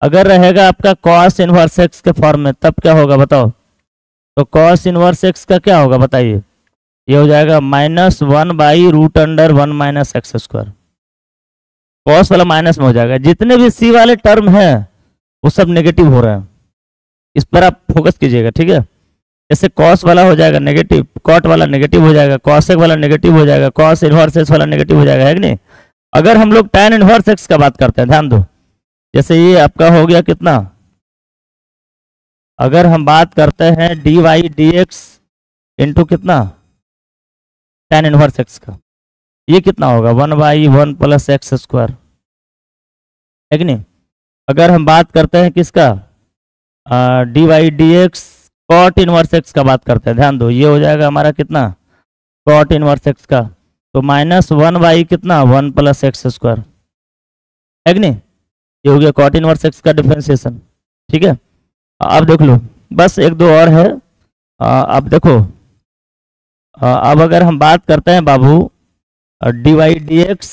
Speaker 1: अगर रहेगा आपका कॉस इनवर्स एक्स के फॉर्म में, तब क्या होगा बताओ, तो कॉस इनवर्स एक्स का क्या होगा बताइए, ये हो जाएगा -1/√1 माइनस एक्स स्क्वायर, कॉस वाला माइनस में हो जाएगा। जितने भी सी वाले टर्म है वो सब नेगेटिव हो रहे हैं, इस पर आप फोकस कीजिएगा, ठीक है। जैसे कॉस वाला हो जाएगा नेगेटिव, कॉट वाला नेगेटिव हो जाएगा, कॉसेक वाला नेगेटिव हो जाएगा, कॉस इनवर्स एक्स वाला नेगेटिव हो जाएगा, है कि नहीं। अगर हम लोग tan इनवर्स एक्स का बात करते हैं, ध्यान दो, जैसे ये आपका हो गया कितना, अगर हम बात करते हैं d Y D x into कितना tan इनवर्स एक्स का, ये कितना होगा 1/1 प्लस एक्स स्क्वायर, है कि नहीं। अगर हम बात करते हैं किसका, d Y D x cot inverse x का बात करते हैं, ध्यान दो, ये हो जाएगा हमारा कितना कॉट इनवर्स एक्स का, तो -1/, कितना 1 प्लस एक्स स्क्वायर, है कि नहीं, ये हो गया कॉट इनवर्स एक्स का डिफरेंशिएशन, ठीक है। अब देख लो बस एक दो और है, अब देखो, अब अगर हम बात करते हैं बाबू D Y D X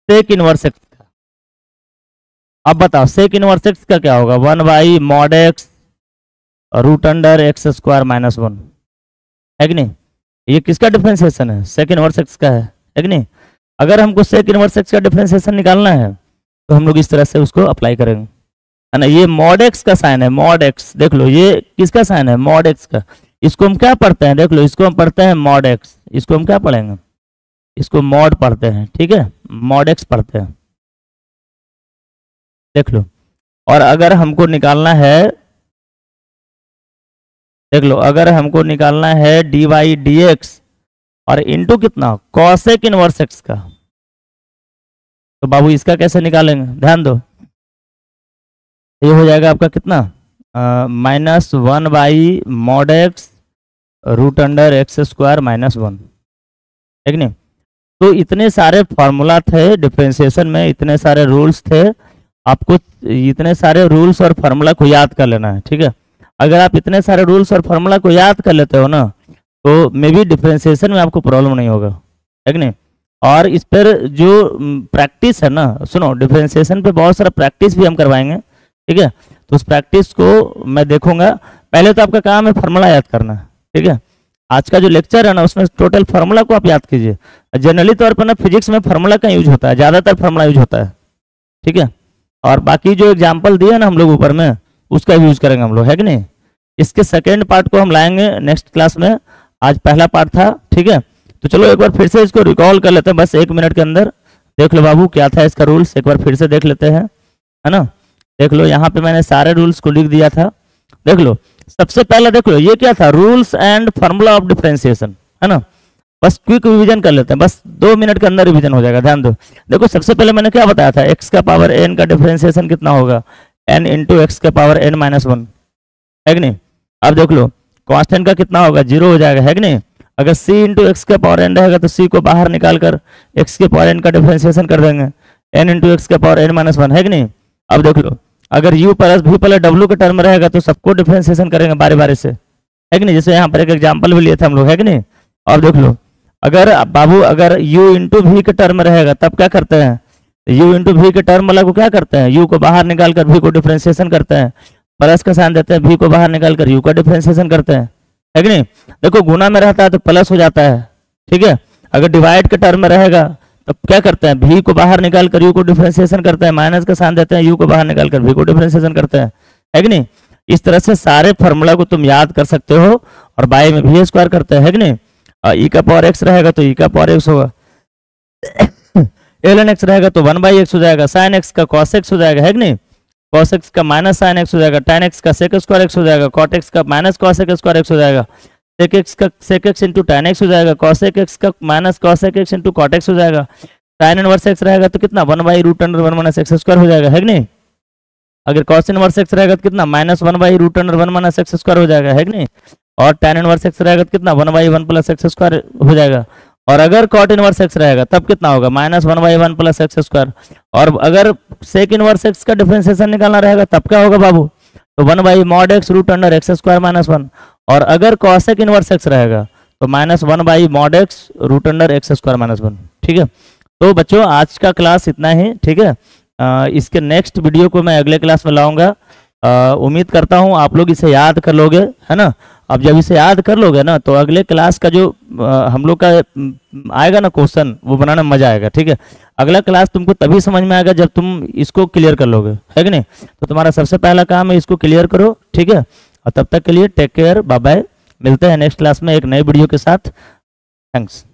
Speaker 1: sec inverse x का, अब बताओ सेक इनवर्स एक्स का क्या होगा, 1/mod x √x स्क्वायर -1, है कि नहीं। ये किसका डिफरेंशिएशन है, सेक इनवर्स एक्स का है कि नहीं। अगर हमको सेक इनवर्स एक्स का डिफरेंशिएशन निकालना है तो हम लोग इस तरह से उसको अप्लाई करेंगे, है ना। ये mod x का साइन है, mod x, देख लो ये किसका साइन है, mod x का। इसको हम क्या पढ़ते हैं, देख लो इसको हम पढ़ते हैं mod x, इसको हम क्या पढ़ेंगे, इसको mod पढ़ते हैं, ठीक है, mod x पढ़ते हैं, देख लो। और अगर हमको निकालना है, देख लो अगर हमको निकालना है डी वाई डी एक्स और इंटू कितना कॉसेक इनवर्स एक्स का, तो बाबू इसका कैसे निकालेंगे, ध्यान दो, ये हो जाएगा आपका कितना -1/mod x √x स्क्वायर -1, है कि नहीं। तो इतने सारे फॉर्मूला थे डिफरेंशिएशन में, इतने सारे रूल्स थे, आपको इतने सारे रूल्स और फार्मूला को याद कर लेना है, ठीक है। अगर आप इतने सारे रूल्स और फार्मूला को याद कर लेते हो ना, तो मे बी डिफरेंशिएशन में आपको प्रॉब्लम नहीं होगा, है कि नहीं। और इस पर जो प्रैक्टिस है ना, सुनो डिफरेंशिएशन पे बहुत सारा प्रैक्टिस भी हम करवाएंगे, ठीक है। तो उस प्रैक्टिस को मैं देखूंगा, पहले तो आपका काम है फार्मूला याद करना, ठीक है। आज का जो लेक्चर है ना उसमें टोटल फार्मूला को आप याद कीजिए। जनरली तौर पर ना फिजिक्स में फार्मूला का यूज होता है, ज़्यादातर फार्मूला यूज होता है, ठीक है। और बाकी जो एग्जाम्पल दिए ना हम लोग ऊपर में, उसका यूज करेंगे हम लोग, है कि नहीं। इसके सेकेंड पार्ट को हम लाएंगे नेक्स्ट क्लास में, आज पहला पार्ट था, ठीक है। तो चलो एक बार फिर से इसको रिकॉल कर लेते हैं, बस 1 मिनट के अंदर। देख लो बाबू क्या था इसका रूल्स, एक बार फिर से देख लेते हैं, है ना। देख लो यहाँ पे मैंने सारे रूल्स को लिख दिया था, देख लो। सबसे पहले देख लो ये क्या था, rules and formula of differentiation, है ना। बस क्विक रिवीजन कर लेते हैं, बस 2 मिनट के अंदर रिवीजन हो जाएगा, ध्यान दो। देखो सबसे पहले मैंने क्या बताया था, x का पावर n का डिफरेंशिएशन कितना होगा, n इंटू एक्स का पावर n -1, है कि नहीं। अब देख लो कांस्टेंट का कितना होगा, 0 हो जाएगा, है कि नहीं। अगर c इंटू एक्स का पावर n रहेगा तो c को बाहर निकाल कर x के पावर n का डिफरेंशिएशन कर देंगे, n इंटू एक्स का पावर n -1, है कि नहीं। अब देख लो अगर u plus v plus w का टर्म रहेगा तो सबको डिफरेंशिएशन करेंगे बारी बारी से, है कि नहीं। जैसे यहाँ पर एक एग्जाम्पल भी लिए थे हम लोग, है कि नहीं। और देख लो अगर बाबू अगर u इंटू v का टर्म रहेगा तब क्या करते हैं, u इंटू v के टर्म वाला को क्या करते हैं, u को बाहर निकाल कर v को डिफरेंशिएशन करते हैं, प्लस का साइन देते हैं, v को बाहर निकाल कर u का डिफरेंशिएशन करते हैं, है कि नहीं। देखो गुना में रहता है तो प्लस हो जाता है, ठीक है। अगर डिवाइड के टर्म में रहेगा तो क्या करते हैं, v को बाहर निकाल कर u को डिफरेंशिएशन करते हैं, माइनस का साइन देते हैं, u को बाहर निकाल कर v को डिफरेंशिएशन करते हैं, है कि नहीं। इस तरह से सारे फार्मूला को तुम याद कर सकते हो, और बाई में v स्क्वायर करते हैं, है कि नहीं। e का पावर x रहेगा तो e का पावर x होगा, ln x रहेगा तो 1/x हो जाएगा, sin x का cos x हो जाएगा, है कि नहीं। cos x का माइनस sin x हो जाएगा, tan x का sec स्क्वायर x हो जाएगा, cot x का minus cos x square x हो जाएगा, sec x का sec x into tan x हो जाएगा, cos x का minus cos x into cot x हो जाएगा, tan इनवर्स एक्स रहेगा तो कितना 1/√1 माइनस एक्स स्क्वायर हो जाएगा, है कि नहीं। अगर cos इनवर्स एक्स रहेगा तो कितना -1/√1 माइनस एक्स स्क्वायर हो जाएगा, है कि नहीं। और tan इनवर्स एक्स रहेगा तो कितना 1/1 प्लस एक्स स्क्वायर हो जाएगा। और अगर cot इनवर्स एक्स रहेगा तब कितना होगा -1/1 प्लस एक्स स्क्वायर। और अगर sec इनवर्स एक्स का डिफरेंशिएशन निकालना रहेगा तब क्या होगा बाबू, तो 1/mod x √x स्क्वायर -1। और अगर cosec इनवर्स एक्स रहेगा तो -1/mod x √x स्क्वायर -1। ठीक है, तो बच्चों आज का क्लास इतना ही। ठीक है, इसके नेक्स्ट वीडियो को मैं अगले क्लास में लाऊंगा। उम्मीद करता हूँ आप लोग इसे याद कर लोगे, है ना। अब जब इसे याद कर लोगे ना तो अगले क्लास का जो हम लोग का आएगा ना क्वेश्चन, वो बनाने में मजा आएगा। ठीक है, अगला क्लास तुमको तभी समझ में आएगा जब तुम इसको क्लियर कर लोगे, है कि नहीं। तो तुम्हारा सबसे पहला काम है इसको क्लियर करो। ठीक है, और तब तक के लिए टेक केयर, बाय बाय। मिलते हैं नेक्स्ट क्लास में एक नए वीडियो के साथ। थैंक्स।